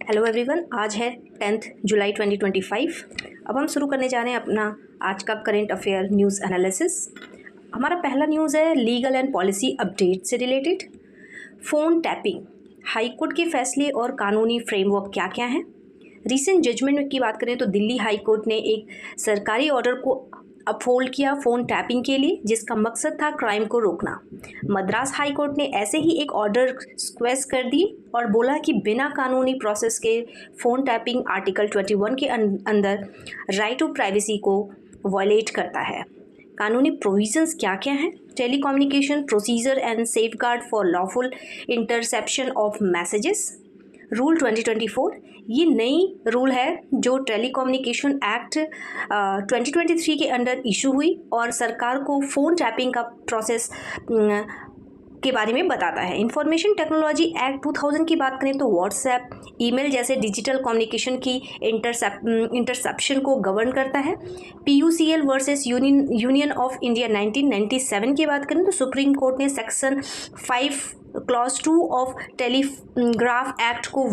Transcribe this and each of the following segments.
Hello everyone, आज है 10 जुलाई 2025। अब हम शुरू करने जा रहे हैं अपना आज का करेंट अफेयर न्यूज़ एनालिसिस। हमारा पहला न्यूज़ है लीगल एंड पॉलिसी अपडेट से related. Phone tapping, high court के फैसले और कानूनी फ्रेमवर्क क्या क्या हैं। रीसेंट जजमेंट की बात करें तो दिल्ली हाई कोर्ट ने एक सरकारी ऑर्डर को अपहोल्ड किया फ़ोन टैपिंग के लिए, जिसका मकसद था क्राइम को रोकना। मद्रास हाई कोर्ट ने ऐसे ही एक ऑर्डर स्क्वेस कर दी और बोला कि बिना कानूनी प्रोसेस के फ़ोन टैपिंग आर्टिकल 21 के अंदर राइट टू प्राइवेसी को वायलेट करता है। कानूनी प्रोविजंस क्या क्या हैं। Telecommunication procedure and safeguard for lawful interception of messages rule 2024, ये नई रूल है जो टेलीकम्युनिकेशन एक्ट 2023 के अंडर इशू हुई और सरकार को फ़ोन टैपिंग का प्रोसेस के बारे में बताता है। इंफॉर्मेशन टेक्नोलॉजी एक्ट 2000 की बात करें तो व्हाट्सएप, ईमेल जैसे डिजिटल कम्युनिकेशन की इंटरसेप्शन को गवर्न करता है। PUCL versus union of India 1997 की बात करें तो सुप्रीम कोर्ट ने section 5 clause 2 of telegraph act को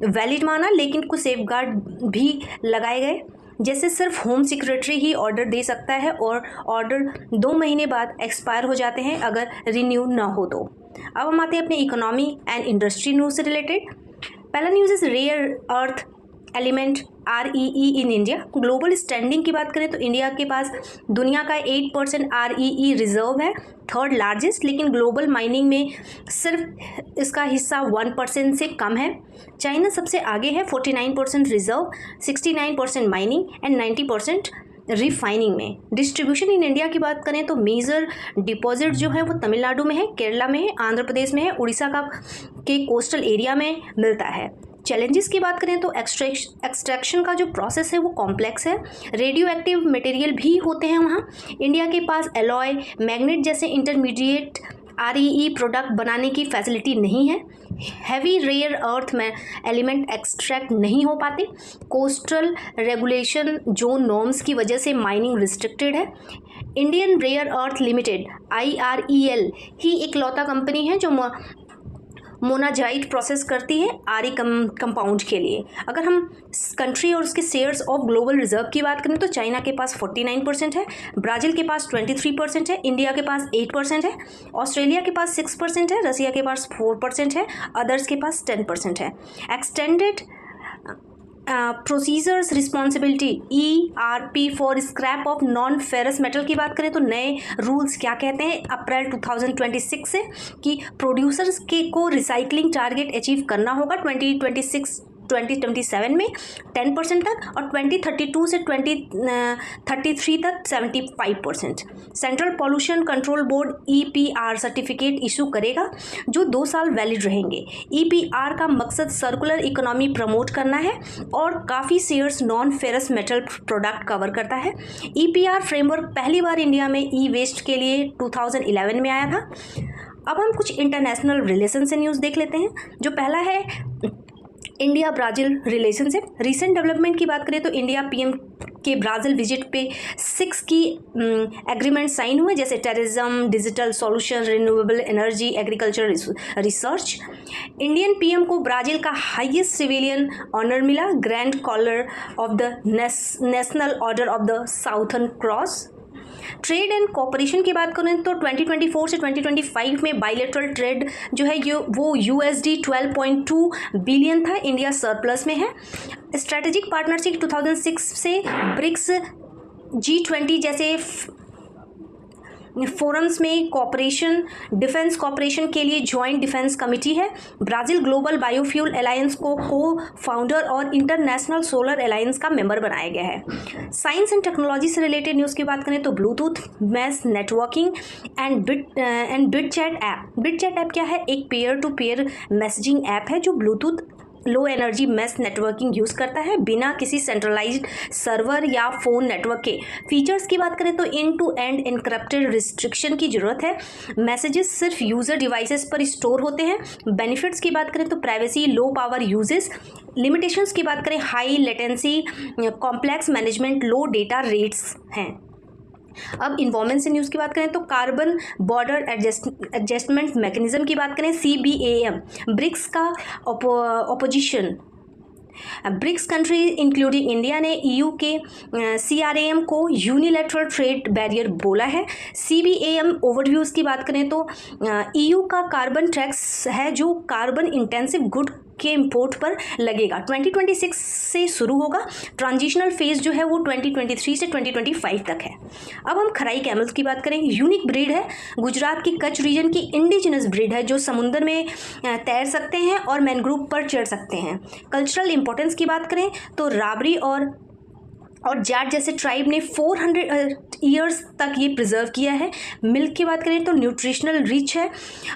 वैलिड माना, लेकिन कुछ सेफगार्ड भी लगाए गए, जैसे सिर्फ होम सेक्रेटरी ही ऑर्डर दे सकता है और ऑर्डर 2 महीने बाद एक्सपायर हो जाते हैं अगर रिन्यू ना हो तो। अब हम आते हैं अपने इकोनॉमी एंड इंडस्ट्री न्यूज़ से रिलेटेड। पहला news is rare earth element REE in India. Global standing की बात करें तो इंडिया के पास दुनिया का 8% REE रिजर्व है, थर्ड लार्जेस्ट, लेकिन ग्लोबल माइनिंग में सिर्फ इसका हिस्सा 1% से कम है। चाइना सबसे आगे है, 49% रिजर्व, 69% माइनिंग एंड 90% रिफाइनिंग में। डिस्ट्रीब्यूशन इन इंडिया की बात करें तो मेजर डिपॉजिट जो है वो तमिलनाडु में है, केरला में है, आंध्र प्रदेश में है, उड़ीसा के कोस्टल एरिया में मिलता है। चैलेंजेस की बात करें तो एक्सट्रैक्शन का जो प्रोसेस है वो कॉम्प्लेक्स है, रेडियो एक्टिव मटेरियल भी होते हैं वहाँ। इंडिया के पास एलॉय, मैग्नेट जैसे इंटरमीडिएट REE प्रोडक्ट बनाने की फैसिलिटी नहीं है। हैवी रेयर अर्थ में एलिमेंट एक्सट्रैक्ट नहीं हो पाते। कोस्टल रेगुलेशन जोन नॉर्म्स की वजह से माइनिंग रिस्ट्रिक्टेड है। Indian rare earth limited IREL ही एक लौता कंपनी है जो मोनाजाइट प्रोसेस करती है RE कंपाउंड के लिए। अगर हम कंट्री और उसके शेयर्स ऑफ ग्लोबल रिजर्व की बात करें तो चाइना के पास 49% है, ब्राज़ील के पास 23% है, इंडिया के पास 8% है, ऑस्ट्रेलिया के पास 6% है, रसिया के पास 4% है, अदर्स के पास 10% है। Extended procedures responsibility ERP for scrap of non ferrous metal की बात करें तो नए रूल्स क्या कहते हैं अप्रैल 2026 से कि प्रोड्यूसर्स को रिसाइकलिंग टारगेट अचीव करना होगा 2027 में 10% तक और 2032 से 2033 तक 75%। Central pollution control board EPR certificate issue करेगा जो 2 साल वैलिड रहेंगे। EPR का मकसद सर्कुलर इकोनॉमी प्रमोट करना है और काफ़ी shares non ferrous metal product cover करता है। EPR फ्रेमवर्क पहली बार इंडिया में वेस्ट के लिए 2011 में आया था। अब हम कुछ इंटरनेशनल रिलेशन से न्यूज़ देख लेते हैं। जो पहला है India Brazil relationship. Recent development की बात करें तो इंडिया PM के ब्राज़ील विजिट पे 6 की एग्रीमेंट साइन हुए, जैसे terrorism, digital solution, renewable energy, agriculture research. Indian PM को ब्राज़ील का हाईएस्ट सिविलियन ऑनर मिला, grand collar of the national order of the southern cross. Trade and cooperation की बात करें तो 2024 से 2025 में बायलैटरल ट्रेड जो है वो USD 12.2 बिलियन था, इंडिया सरप्लस में है। स्ट्रैटेजिक पार्टनरशिप 2006 से ब्रिक्स, G20 जैसे फोरम्स में कॉपरेशन, डिफेंस कॉपरेशन के लिए जॉइंट डिफेंस कमिटी है। ब्राज़ील ग्लोबल बायोफ्यूल अलायंस को फाउंडर और इंटरनेशनल सोलर अलायंस का मेंबर बनाया गया है। साइंस एंड टेक्नोलॉजी से रिलेटेड न्यूज़ की बात करें तो Bluetooth mesh networking and bitchat app क्या है, एक peer to peer messaging app है जो Bluetooth low energy mesh networking use करता है बिना किसी सेंट्रलाइज्ड सर्वर या फ़ोन नेटवर्क के। फीचर्स की बात करें तो and to end encrypted restriction की ज़रूरत है, मैसेजेस सिर्फ यूज़र डिवाइसेस पर स्टोर होते हैं। बेनिफिट्स की बात करें तो privacy, low power uses. Limitations की बात करें हाई लेटेंसी, कॉम्प्लेक्स मैनेजमेंट, लो डेटा रेट्स हैं। अब इन्वायरमेंट से न्यूज़ की बात करें तो कार्बन बॉर्डर एडजस्टमेंट मैकेनिज्म की बात करें CBAM, ब्रिक्स का opposition BRICS country including India ने EU के CRAM को यूनिलैटरल ट्रेड बैरियर बोला है। CBAM ओवरव्यूज़ की बात करें तो EU का कार्बन टैक्स है जो कार्बन इंटेंसिव गुड के इंपोर्ट पर लगेगा, 2026 से शुरू होगा। ट्रांजिशनल फेज जो है वो 2023 से 2025 तक है। अब हम खराई कैमल्स की बात करें, यूनिक ब्रीड है, गुजरात की कच्छ रीजन की इंडिजिनस ब्रीड है जो समुद्र में तैर सकते हैं और मैनग्रोव पर चढ़ सकते हैं। कल्चरल इंपॉर्टेंस की बात करें तो राबरी और जाट जैसे ट्राइब ने 400 ईयर्स तक ये प्रिजर्व किया है। मिल्क की बात करें तो न्यूट्रिशनल रिच है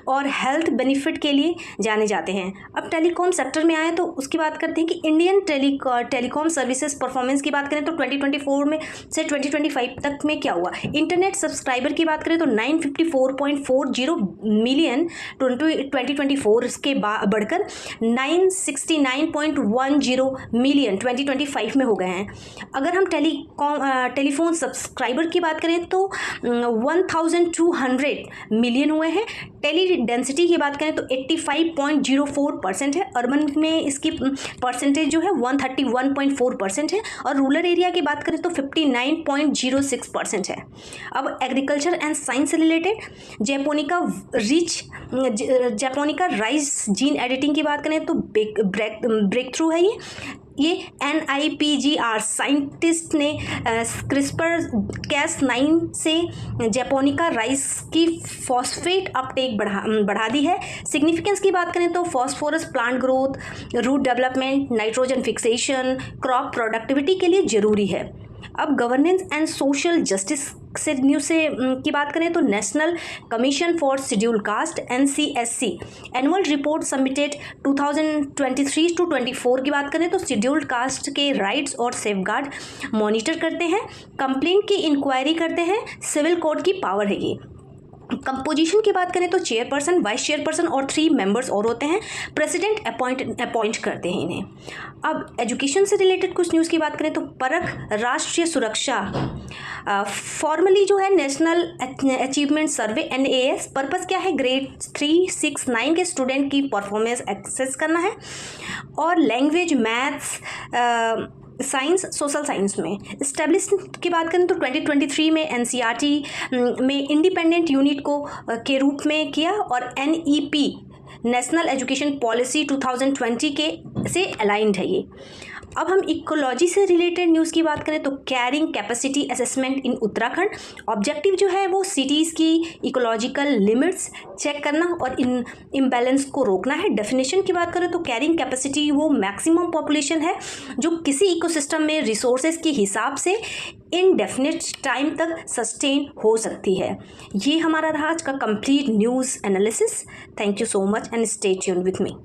और हेल्थ बेनिफिट के लिए जाने जाते हैं। अब टेलीकॉम सेक्टर में आए तो उसकी बात करते हैं कि इंडियन टेलीकॉम सर्विसेज परफॉर्मेंस की बात करें तो 2024 में से 2025 तक में क्या हुआ। इंटरनेट सब्सक्राइबर की बात करें तो 954.40 मिलियन 2024 के बढ़कर 969.10 मिलियन 2025 में हो गए हैं। अगर हम टेलीफोन सब्सक्राइबर की बात करें तो 1200 मिलियन हुए हैं। टेली डेंसिटी की बात करें तो 85.04% है। अर्बन में इसकी परसेंटेज जो है 131.4% है और रूरल एरिया की बात करें तो 59.06% है। अब एग्रीकल्चर एंड साइंस से related japonica rice gene editing की बात करें तो ब्रेक थ्रू है ये NIPGR साइंटिस्ट ने CRISPR-Cas9 से जैपोनिका राइस की फॉस्फेट अपटेक बढ़ा दी है। सिग्निफिकेंस की बात करें तो phosphorus plant growth, root development, nitrogen fixation, crop productivity के लिए ज़रूरी है। अब गवर्नेंस एंड सोशल जस्टिस से न्यूज़ की बात करें तो national commission for schedule caste NCSC annual report submitted 2023-24 की बात करें तो शेड्यूल्ड कास्ट के राइट्स और सेफगार्ड मॉनिटर करते हैं, कंप्लेंट की इंक्वायरी करते हैं, सिविल कोर्ट की पावर है ये। कंपोजिशन की बात करें तो चेयरपर्सन, वाइस चेयरपर्सन और 3 मेंबर्स और होते हैं। प्रेसिडेंट अपॉइंट करते हैं इन्हें। अब एजुकेशन से रिलेटेड कुछ न्यूज़ की बात करें तो परख राष्ट्रीय सुरक्षा फॉर्मली जो है नेशनल अचीवमेंट सर्वे NAS पर्पस क्या है, ग्रेड 3, 6, 9 के स्टूडेंट की परफॉर्मेंस एक्सेस करना है। और language, maths, science, social science में इस्टेब्लिश की बात करें तो 2023 में NCERT में इंडिपेंडेंट यूनिट के रूप में किया और NEP नेशनल एजुकेशन पॉलिसी 2020 के से अलाइंड है ये। अब हम इकोलॉजी से रिलेटेड न्यूज़ की बात करें तो carrying capacity assessment in Uttarakhand, objective जो है वो सिटीज़ की इकोलॉजिकल लिमिट्स चेक करना और इम्बैलेंस को रोकना है। डेफिनेशन की बात करें तो कैरिंग कैपेसिटी वो मैक्सिमम पॉपुलेशन है जो किसी इकोसिस्टम में रिसोर्सेज के हिसाब से इनडेफिनिट टाइम तक सस्टेन हो सकती है। ये हमारा रहा आज का complete news analysis. Thank you so much and stay tuned with me.